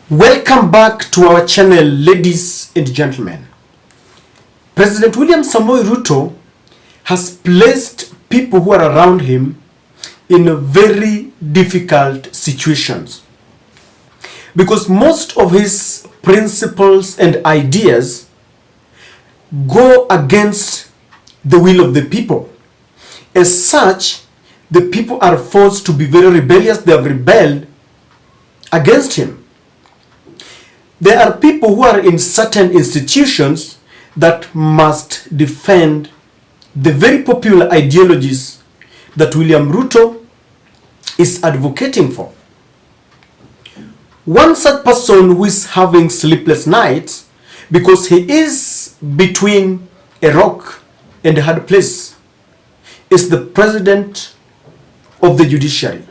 Welcome back to our channel, ladies and gentlemen. President William Samoei Ruto has placed people who are around him in very difficult situations because most of his principles and ideas go against the will of the people. As such, the people are forced to be very rebellious. They have rebelled against him. There are people who are in certain institutions that must defend the very popular ideologies that William Ruto is advocating for. One such person who is having sleepless nights because he is between a rock and a hard place is the President of the Judiciary,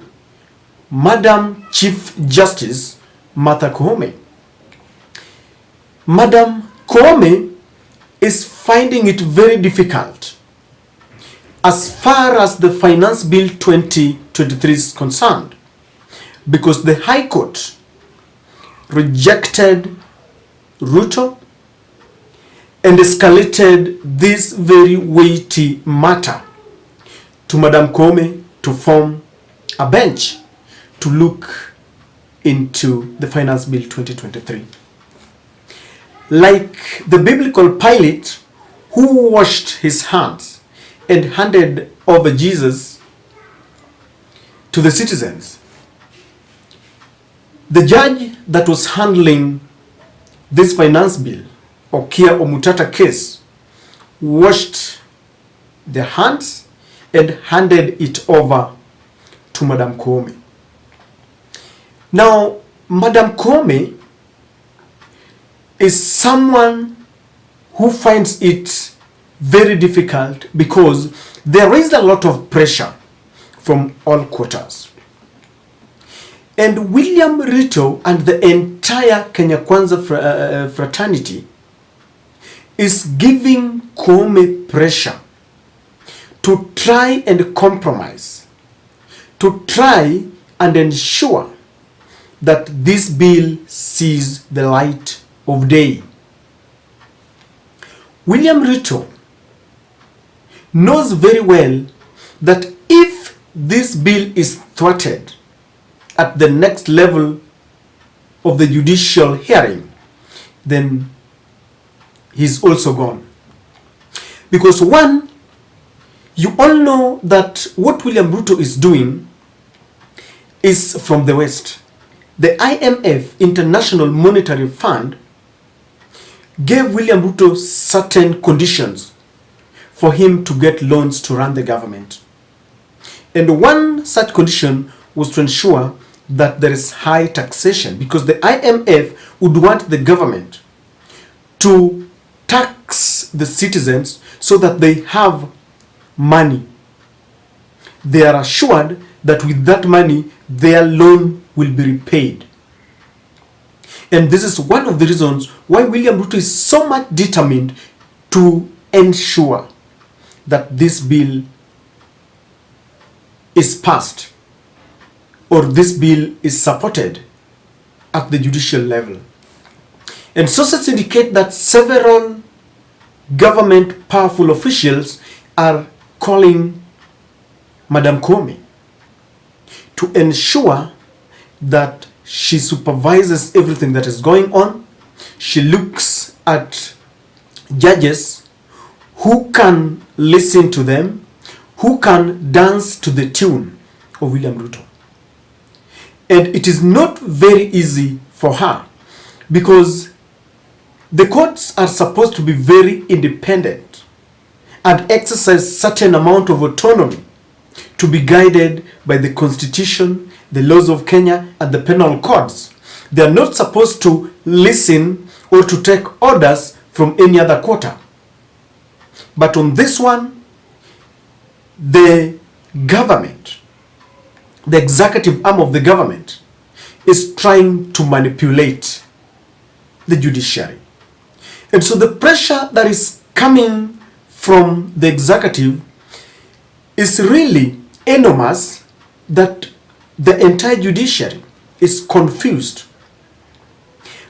Madam Chief Justice Ruto-Koome. Madam Koome is finding it very difficult as far as the Finance Bill 2023 is concerned, because the High Court rejected Ruto and escalated this very weighty matter to Madam Koome to form a bench to look into the Finance Bill 2023. Like the biblical Pilate who washed his hands and handed over Jesus to the citizens, the judge that was handling this finance bill, Okia Omutata case, washed their hands and handed it over to Madam Koome. Now, Madam Koome is someone who finds it very difficult because there is a lot of pressure from all quarters. And William Ruto and the entire Kenya Kwanza fraternity is giving Koome pressure to try and compromise, to try and ensure that this bill sees the light of day. William Ruto knows very well that if this bill is thwarted at the next level of the judicial hearing, then he's also gone. Because one, you all know that what William Ruto is doing is from the West. The IMF, International Monetary Fund, gave William Ruto certain conditions for him to get loans to run the government. And one such condition was to ensure that there is high taxation, because the IMF would want the government to tax the citizens so that they have money. They are assured that with that money, their loan will be repaid. And this is one of the reasons why William Ruto is so much determined to ensure that this bill is passed or this bill is supported at the judicial level. And sources indicate that several government powerful officials are calling Madam Koome to ensure that she supervises everything that is going on. She looks at judges who can listen to them, who can dance to the tune of William Ruto. And it is not very easy for her because the courts are supposed to be very independent and exercise certain amount of autonomy to be guided by the Constitution, the laws of Kenya, and the penal codes. They are not supposed to listen or to take orders from any other quarter. But on this one, the government, the executive arm of the government, is trying to manipulate the judiciary. And so the pressure that is coming from the executive is really enormous, that the entire judiciary is confused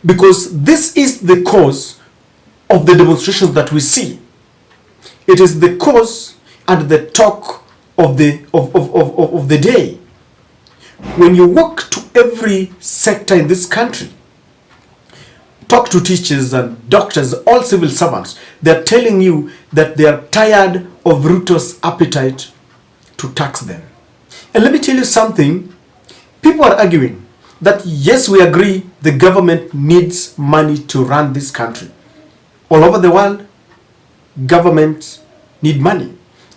because this is the cause of the demonstrations that we see. It is the cause and the talk of the day. When you walk to every sector in this country, talk to teachers and doctors, all civil servants, they're telling you that they are tired of Ruto's appetite to tax them. And let me tell you something, people are arguing that yes, we agree the government needs money to run this country. All over the world, governments need money.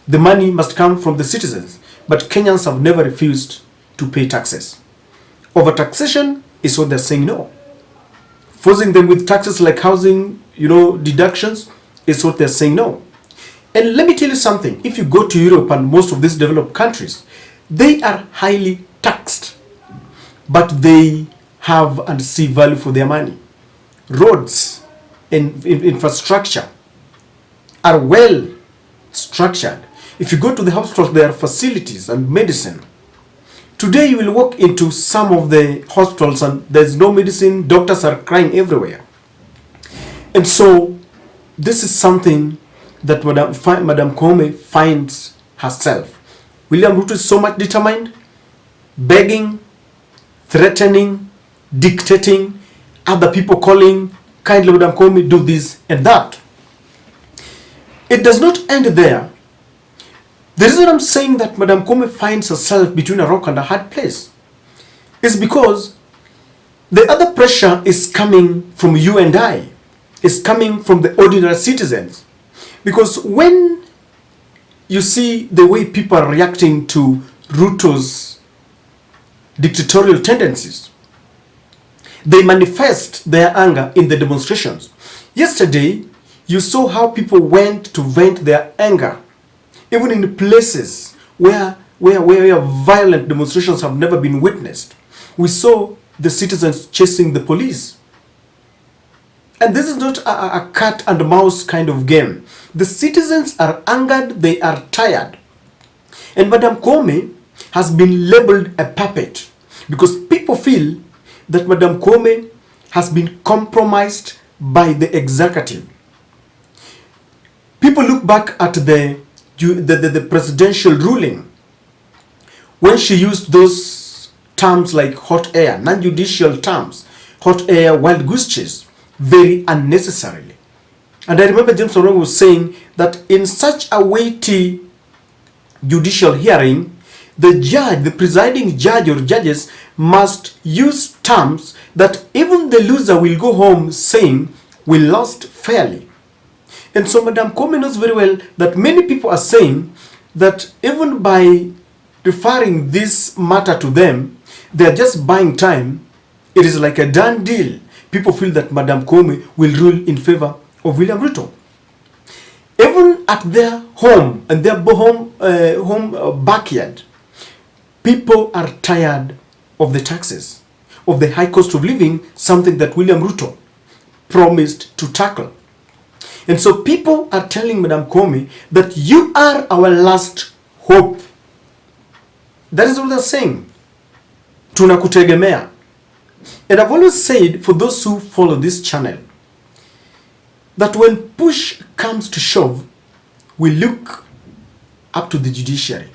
The money must come from the citizens. But Kenyans have never refused to pay taxes. Overtaxation is what they're saying no. Forcing them with taxes like housing, deductions is what they're saying no. And let me tell you something. If you go to Europe and most of these developed countries, they are highly taxed, but they have and see value for their money. Roads and infrastructure are well structured. If you go to the hospitals, there are facilities and medicine. Today you will walk into some of the hospitals and there's no medicine, doctors are crying everywhere. And so this is something that Madam Koome finds herself. William Ruto is so much determined, begging, threatening, dictating, other people calling, kindly Madam Koome, do this and that. It does not end there. The reason I'm saying that Madam Koome finds herself between a rock and a hard place is because the other pressure is coming from you and I. It's coming from the ordinary citizens. Because when you see the way people are reacting to Ruto's dictatorial tendencies, they manifest their anger in the demonstrations. Yesterday, you saw how people went to vent their anger, even in places where violent demonstrations have never been witnessed. We saw the citizens chasing the police. And this is not a cat and mouse kind of game. The citizens are angered, they are tired. And Madam Koome has been labeled a puppet because people feel that Madam Koome has been compromised by the executive. People look back at the presidential ruling when she used those terms like hot air, non-judicial terms, hot air, wild goose chase, very unnecessarily. And I remember James Orengo was saying that in such a weighty judicial hearing, the judge, the presiding judge or judges must use terms that even the loser will go home saying, we lost fairly. And so Madam Koome knows very well that many people are saying that even by referring this matter to them, they are just buying time. It is like a done deal. People feel that Madam Koome will rule in favor of William Ruto. Even at their home and their home backyard, people are tired of the taxes, of the high cost of living, something that William Ruto promised to tackle. And so people are telling Madam Koome that you are our last hope. That is what they're saying. Tunakutegemea. And I've always said, for those who follow this channel, that when push comes to shove, we look up to the judiciary.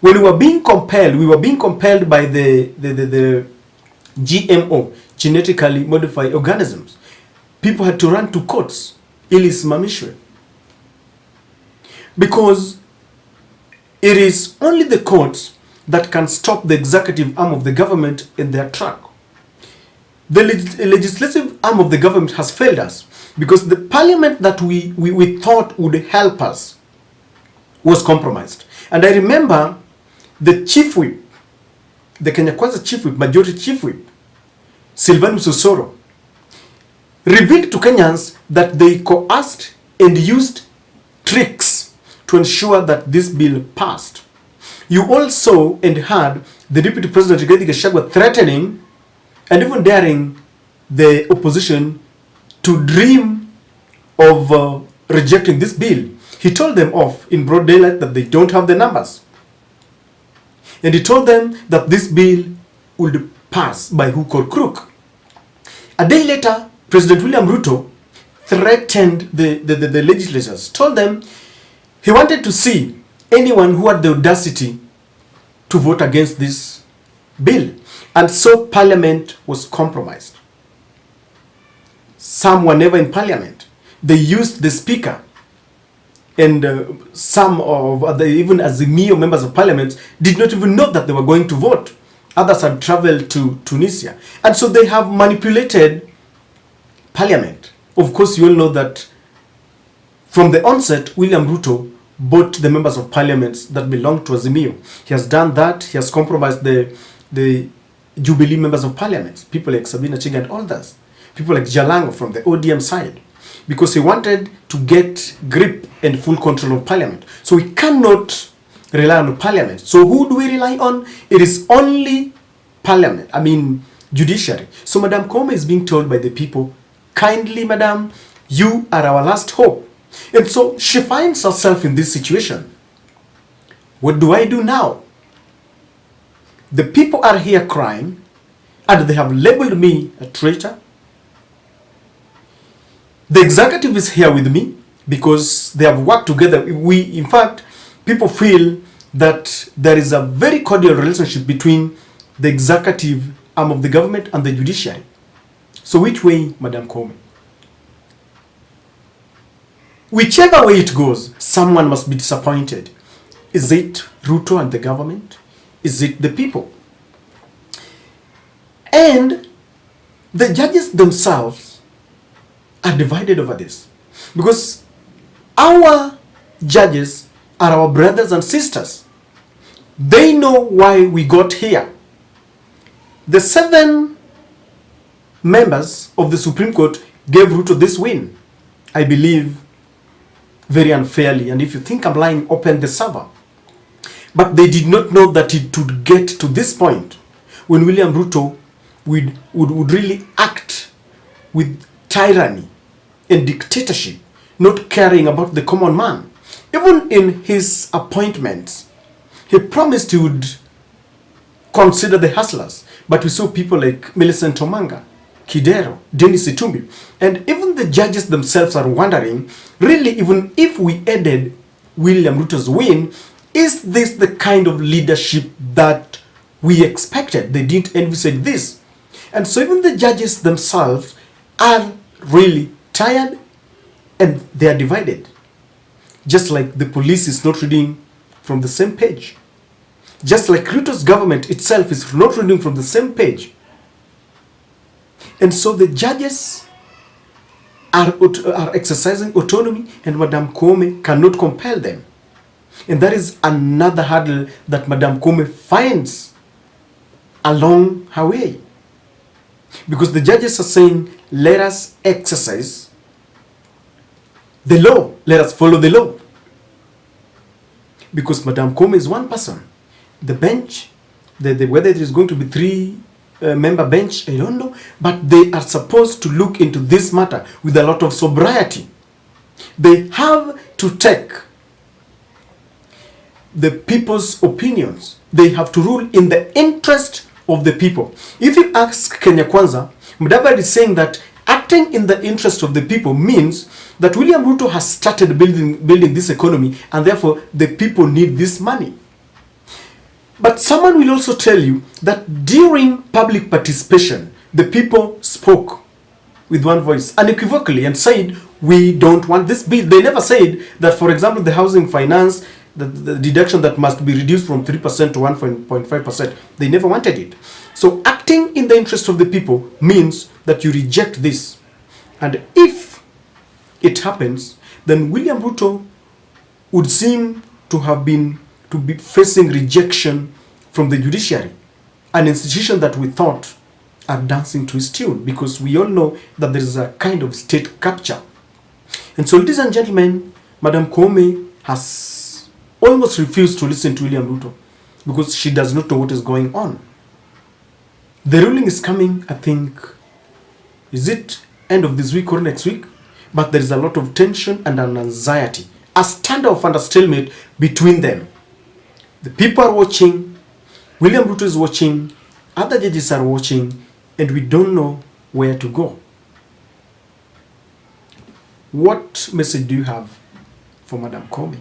When we were being compelled by the GMO, genetically modified organisms. People had to run to courts, ili isimamishwe. Because it is only the courts that can stop the executive arm of the government in their track. The legislative arm of the government has failed us because the parliament that we thought would help us was compromised. And I remember the chief whip, the Kenya Kwanza chief whip, majority chief whip, Silvanus Osoro, revealed to Kenyans that they coerced and used tricks to ensure that this bill passed. You also and heard the Deputy President Rigathi Gachagua threatening and even daring the opposition to dream of rejecting this bill. He told them off in broad daylight that they don't have the numbers. And he told them that this bill would pass by hook or crook. A day later, President William Ruto threatened the legislators, told them he wanted to see anyone who had the audacity to vote against this bill. And so Parliament was compromised. Some were never in Parliament. They used the Speaker, and some of the, even as the mere members of Parliament, did not even know that they were going to vote. Others had traveled to Tunisia. And so they have manipulated Parliament. Of course, you all know that from the onset, William Ruto bought the members of Parliament that belonged to Azimio. He has done that. He has compromised the Jubilee members of Parliament, people like Sabina Chege and others, people like Jalango from the ODM side, because he wanted to get grip and full control of Parliament. So we cannot rely on Parliament. So who do we rely on? It is only Parliament, Judiciary. So Madam Koome is being told by the people, kindly, Madam, you are our last hope. And so she finds herself in this situation. What do I do now? The people are here crying, and they have labeled me a traitor. The executive is here with me because they have worked together. In fact, people feel that there is a very cordial relationship between the executive arm of the government and the judiciary. So which way, Madam Koome? Whichever way it goes, someone must be disappointed. Is it Ruto and the government? Is it the people? And the judges themselves are divided over this, because our judges are our brothers and sisters. They know why we got here. The 7 members of the Supreme Court gave Ruto this win, I believe, very unfairly. And if you think I'm lying, open the server. But they did not know that it would get to this point when William Ruto would really act with tyranny and dictatorship, not caring about the common man. Even in his appointments, he promised he would consider the hustlers. But we saw people like Millicent Omanga, Kidero, Dennis Itumbi, and even the judges themselves are wondering, really, even if we added William Ruto's win, is this the kind of leadership that we expected? They didn't envisage this. And so even the judges themselves are really tired and they are divided. Just like the police is not reading from the same page. Just like Ruto's government itself is not reading from the same page. And so the judges are exercising autonomy, and Madam Koome cannot compel them. And that is another hurdle that Madam Koome finds along her way. Because the judges are saying, let us exercise the law. Let us follow the law. Because Madam Koome is one person. The bench, whether it is going to be 3-member bench, I don't know. But they are supposed to look into this matter with a lot of sobriety. They have to take the people's opinions. They have to rule in the interest of the people. If you ask Kenya Kwanza, Mudavadi is saying that acting in the interest of the people means that William Ruto has started building this economy, and therefore the people need this money. But someone will also tell you that during public participation, the people spoke with one voice unequivocally and said, we don't want this bill. They never said that, for example, the housing finance, the deduction that must be reduced from 3% to 1.5%, they never wanted it. So acting in the interest of the people means that you reject this. And if it happens, then William Ruto would seem to be facing rejection from the judiciary, an institution that we thought are dancing to his tune, because we all know that there is a kind of state capture. And so, ladies and gentlemen, Madam Koome has almost refused to listen to William Ruto because she does not know what is going on. The ruling is coming, I think, is it end of this week or next week? But there is a lot of tension and an anxiety, a standoff and a stalemate between them. The people are watching, William Ruto is watching, other judges are watching, and we don't know where to go. What message do you have for Madam Koome?